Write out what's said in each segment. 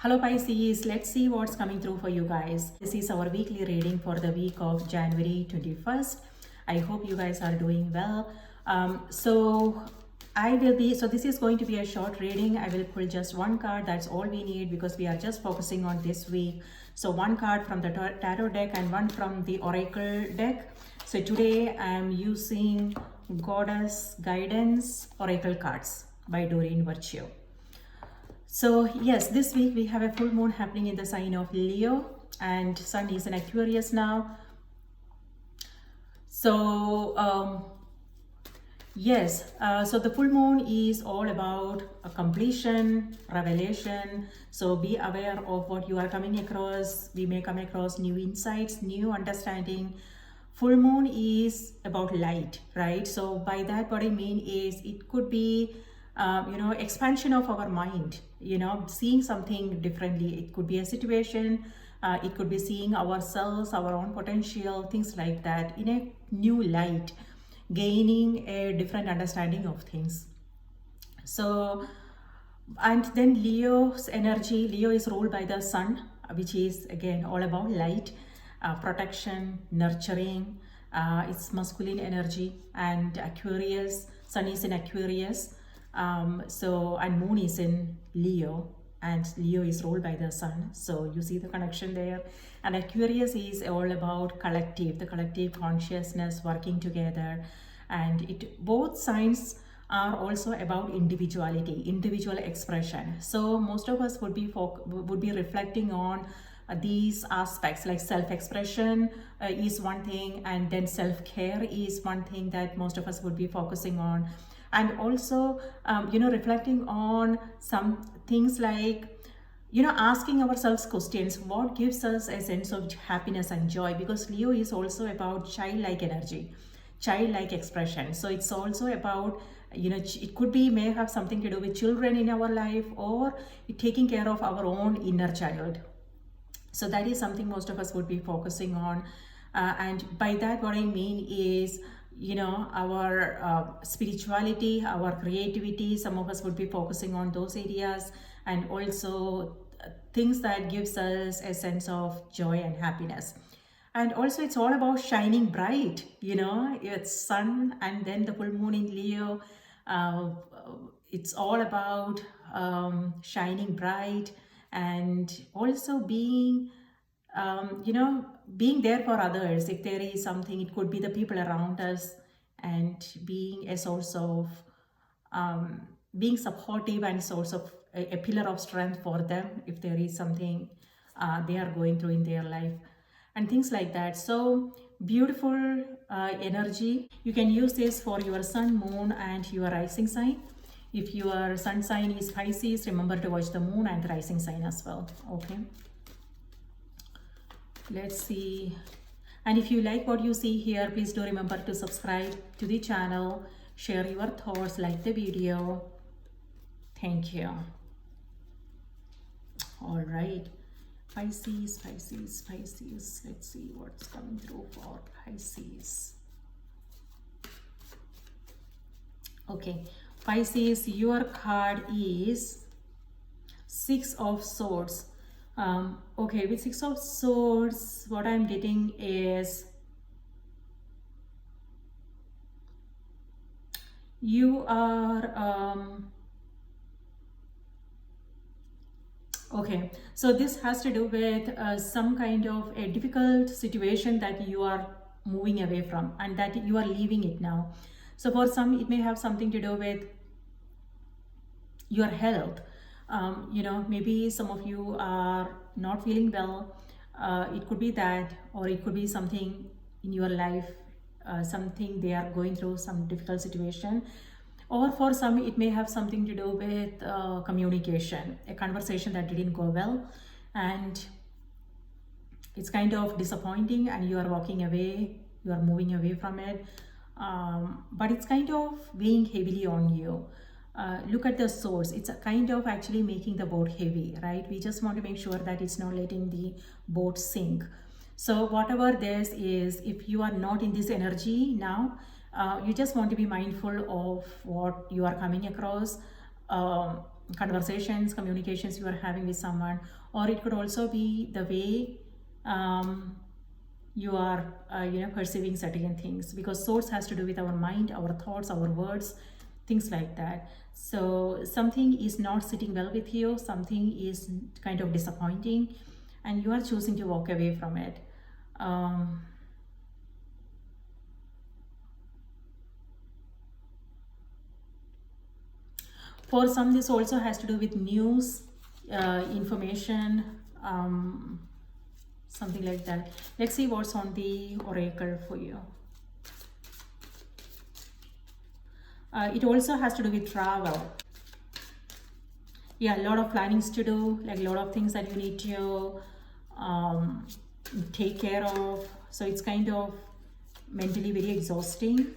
Hello Pisces, let's see what's coming through for you guys. This is our weekly reading for the week of January 21st. I hope you guys are doing well. This is going to be a short reading. I will pull just one card. That's all we need because we are just focusing on this week. So one card from the tarot deck and one from the oracle deck. So today I am using Goddess Guidance Oracle cards by Doreen Virtue. So yes, this week we have a full moon happening in the sign of Leo and Sun is in Aquarius now. So so the full moon is all about a completion, revelation. So be aware of what you are coming across. We may come across new insights, new understanding. Full moon is about light, right? So by that, what I mean is it could be expansion of our mind, seeing something differently. It could be a situation, it could be seeing ourselves, our own potential, things like that in a new light, gaining a different understanding of things. So, and then Leo's energy, Leo is ruled by the sun, which is again all about light, protection, nurturing. It's masculine energy. And Aquarius, sun is in Aquarius. And moon is in Leo, and Leo is ruled by the sun. So you see the connection there. And Aquarius is all about collective, the collective consciousness working together. And both signs are also about individuality, individual expression. So most of us would be reflecting on these aspects, like self-expression is one thing, and then self-care is one thing that most of us would be focusing on. And also, reflecting on some things like, asking ourselves questions, what gives us a sense of happiness and joy? Because Leo is also about childlike energy, childlike expression. So it's also about, it may have something to do with children in our life, or taking care of our own inner child. So that is something most of us would be focusing on. And by that, what I mean is, our spirituality, our creativity. Some of us would be focusing on those areas, and also things that gives us a sense of joy and happiness. And also it's all about shining bright, it's sun and then the full moon in Leo. It's all about shining bright, and also being being there for others. If there is something, it could be the people around us, and being a source of being supportive and source of a pillar of strength for them if there is something they are going through in their life, and things like that. So beautiful energy. You can use this for your sun, moon, and your rising sign. If your sun sign is Pisces, remember to watch the moon and the rising sign as well. Okay, let's see. And if you like what you see here, please do remember to subscribe to the channel, share your thoughts, like the video. Thank you. All right, Pisces. Let's see what's coming through for Pisces. Okay, Pisces, your card is Six of Swords. Okay, with Six of Swords, what I'm getting is you are okay, so this has to do with some kind of a difficult situation that you are moving away from, and that you are leaving it now. So for some, it may have something to do with your health. Maybe some of you are not feeling well. It could be that, or it could be something in your life, something they are going through, some difficult situation. Or for some, it may have something to do with communication, a conversation that didn't go well, and it's kind of disappointing, and you are walking away, you are moving away from it, but it's kind of weighing heavily on you. Look at the swords. It's a kind of actually making the boat heavy, right? We just want to make sure that it's not letting the boat sink. So whatever this is, if you are not in this energy now, you just want to be mindful of what you are coming across. conversations, communications you are having with someone, or it could also be the way you are perceiving certain things, because source has to do with our mind, our thoughts, our words, things like that. So something is not sitting well with you, something is kind of disappointing, and you are choosing to walk away from it. For some, this also has to do with news, information, something like that. Let's see what's on the oracle for you. It also has to do with travel. Yeah, a lot of plannings to do, like a lot of things that you need to take care of. So it's kind of mentally very exhausting.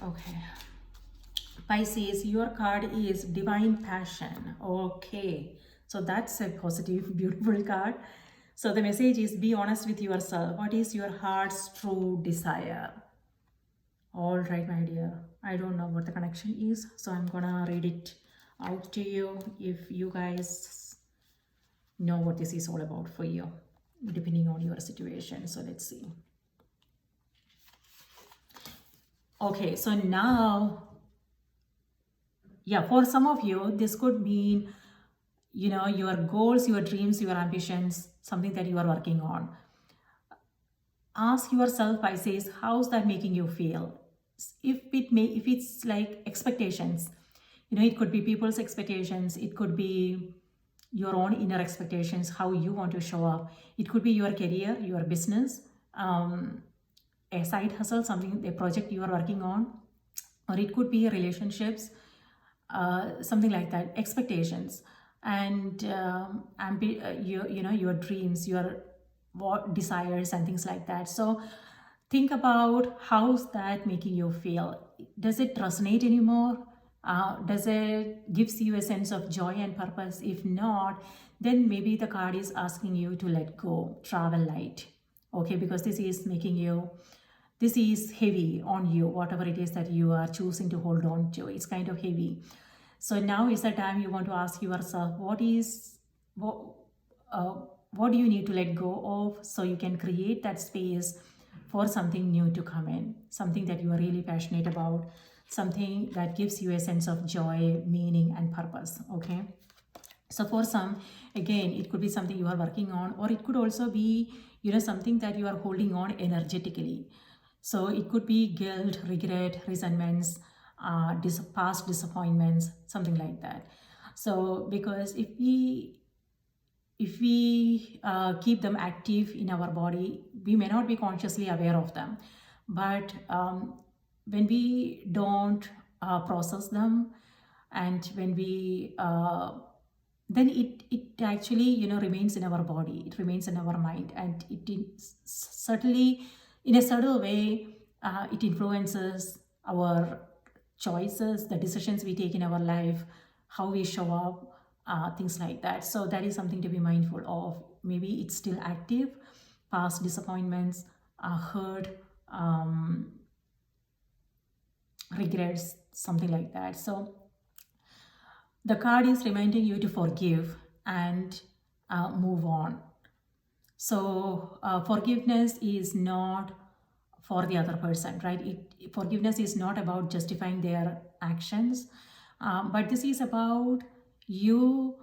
Okay. Pisces, your card is divine passion. Okay. So that's a positive, beautiful card. So the message is, be honest with yourself. What is your heart's true desire? All right, my dear. I don't know what the connection is, so I'm gonna read it out to you if you guys know what this is all about for you, depending on your situation. So let's see. Okay, so now, yeah, for some of you, this could mean, your goals, your dreams, your ambitions, something that you are working on. Ask yourself, Pisces, how's that making you feel? If it's like expectations, it could be people's expectations, it could be your own inner expectations, how you want to show up. It could be your career, your business, a side hustle, something, a project you are working on, or it could be relationships, something like that, expectations, and your dreams, your desires and things like that. So think about, how's that making you feel? Does it resonate anymore? Does it gives you a sense of joy and purpose? If not, then maybe the card is asking you to let go, travel light. Okay, because this is heavy on you, whatever it is that you are choosing to hold on to. It's kind of heavy. So now is the time you want to ask yourself, what do you need to let go of, so you can create that space for something new to come in, something that you are really passionate about, something that gives you a sense of joy, meaning, and purpose. Okay. So for some, again, it could be something you are working on, or it could also be, something that you are holding on energetically. So it could be guilt, regret, resentments, past disappointments, something like that. So because if we keep them active in our body, we may not be consciously aware of them, but when we don't process them, and when we then it actually remains in our body, it remains in our mind, and it is certainly, in a subtle way, it influences our choices, the decisions we take in our life, how we show up, things like that. So that is something to be mindful of. Maybe it's still active, past disappointments, hurt, regrets, something like that. So the card is reminding you to forgive and move on. So forgiveness is not for the other person, right? Forgiveness is not about justifying their actions, but this is about you.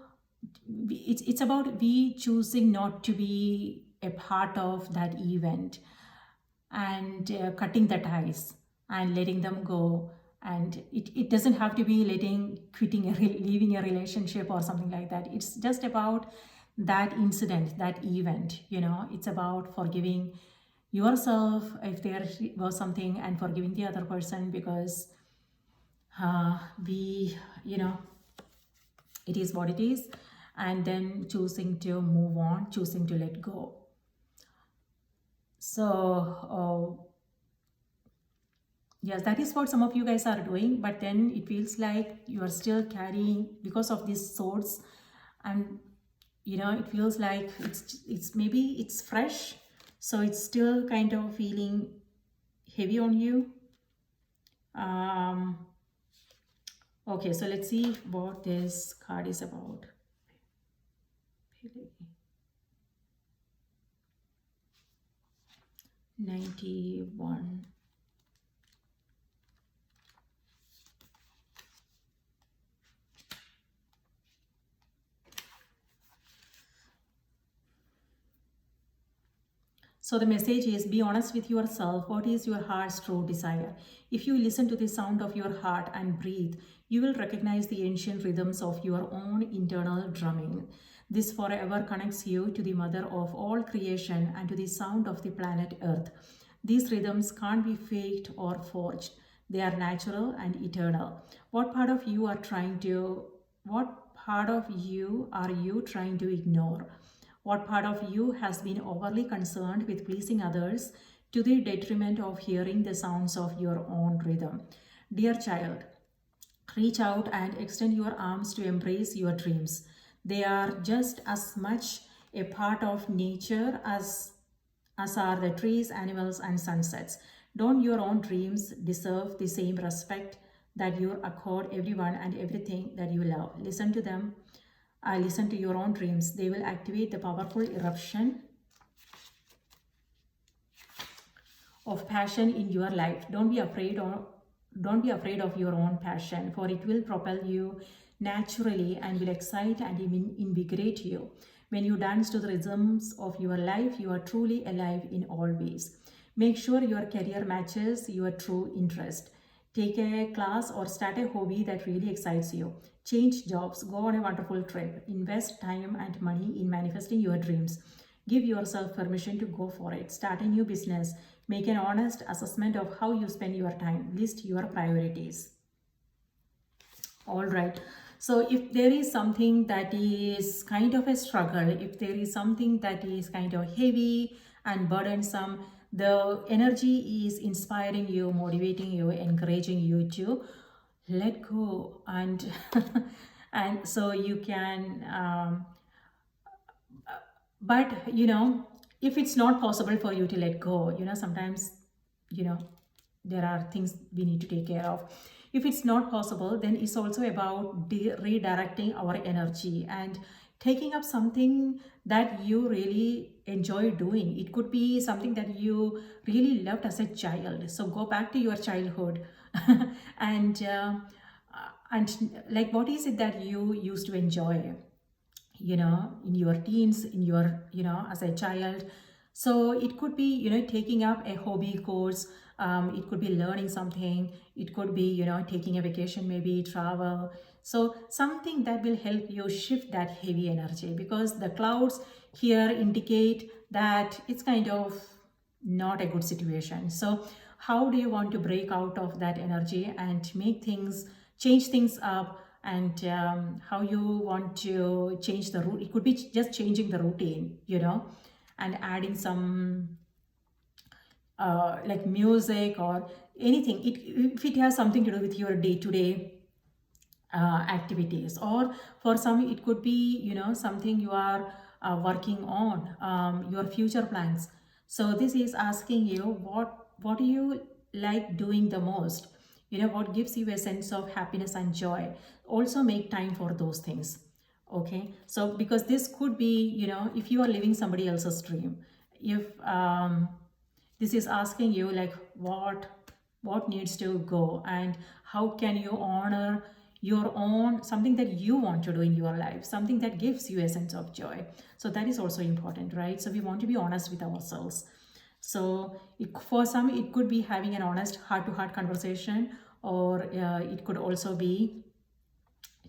It's about we choosing not to be a part of that event, and cutting the ties and letting them go. And it doesn't have to be leaving a relationship or something like that. It's just about that incident, that event. It's about forgiving yourself if there was something, and forgiving the other person, because it is what it is, and then choosing to move on, choosing to let go. So yes, that is what some of you guys are doing, but then it feels like you are still carrying, because of these swords, and it feels like it's maybe it's fresh, so it's still kind of feeling heavy on you. um okay, so let's see what this card is about. 91. So the message is, be honest with yourself. What is your heart's true desire? If you listen to the sound of your heart and breathe, you will recognize the ancient rhythms of your own internal drumming. This forever connects you to the mother of all creation and to the sound of the planet Earth. These rhythms can't be faked or forged. They are natural and eternal. What part of you are you trying to ignore? What part of you has been overly concerned with pleasing others to the detriment of hearing the sounds of your own rhythm? Dear child, reach out and extend your arms to embrace your dreams. They are just as much a part of nature as are the trees, animals, and sunsets. Don't your own dreams deserve the same respect that you accord everyone and everything that you love? Listen to them. Listen to your own dreams. They will activate the powerful eruption of passion in your life. Don't be afraid of your own passion, for it will propel you naturally and will excite and invigorate you. When you dance to the rhythms of your life, you are truly alive in all ways. Make sure your career matches your true interest. Take a class or start a hobby that really excites you. Change jobs, go on a wonderful trip, invest time and money in manifesting your dreams. Give yourself permission to go for it. Start a new business. Make an honest assessment of how you spend your time. List your priorities. All right. So if there is something that is kind of a struggle, if there is something that is kind of heavy and burdensome, the energy is inspiring you, motivating you, encouraging you to let go, and and so you can but if it's not possible for you to let go, sometimes there are things we need to take care of. If it's not possible, then it's also about redirecting our energy and taking up something that you really enjoy doing. It could be something that you really loved as a child, so go back to your childhood and like, what is it that you used to enjoy in your teens, in your as a child? So it could be taking up a hobby course, it could be learning something, it could be taking a vacation, maybe travel. So something that will help you shift that heavy energy, because the clouds here indicate that it's kind of not a good situation. So how do you want to break out of that energy and change things up, and how you want to change the route? It could be just changing the routine, and adding some like music or anything. If it has something to do with your day-to-day activities, or for some it could be something you are working on, your future plans. So this is asking you, what do you like doing the most? What gives you a sense of happiness and joy? Also make time for those things. Okay, so because this could be if you are living somebody else's dream, if this is asking you, like, what needs to go, and how can you honor your own, something that you want to do in your life, something that gives you a sense of joy. So that is also important, right? So we want to be honest with ourselves. So for some it could be having an honest heart-to-heart conversation, or it could also be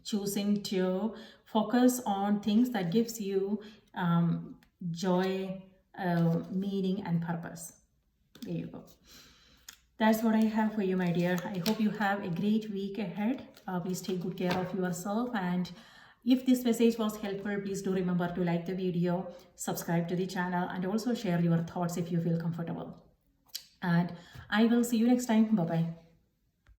choosing to focus on things that gives you joy, meaning and purpose. There you go. That's what I have for you, my dear. I hope you have a great week ahead. Please take good care of yourself, and if this message was helpful, please do remember to like the video, subscribe to the channel, and also share your thoughts if you feel comfortable. And I will see you next time. Bye bye.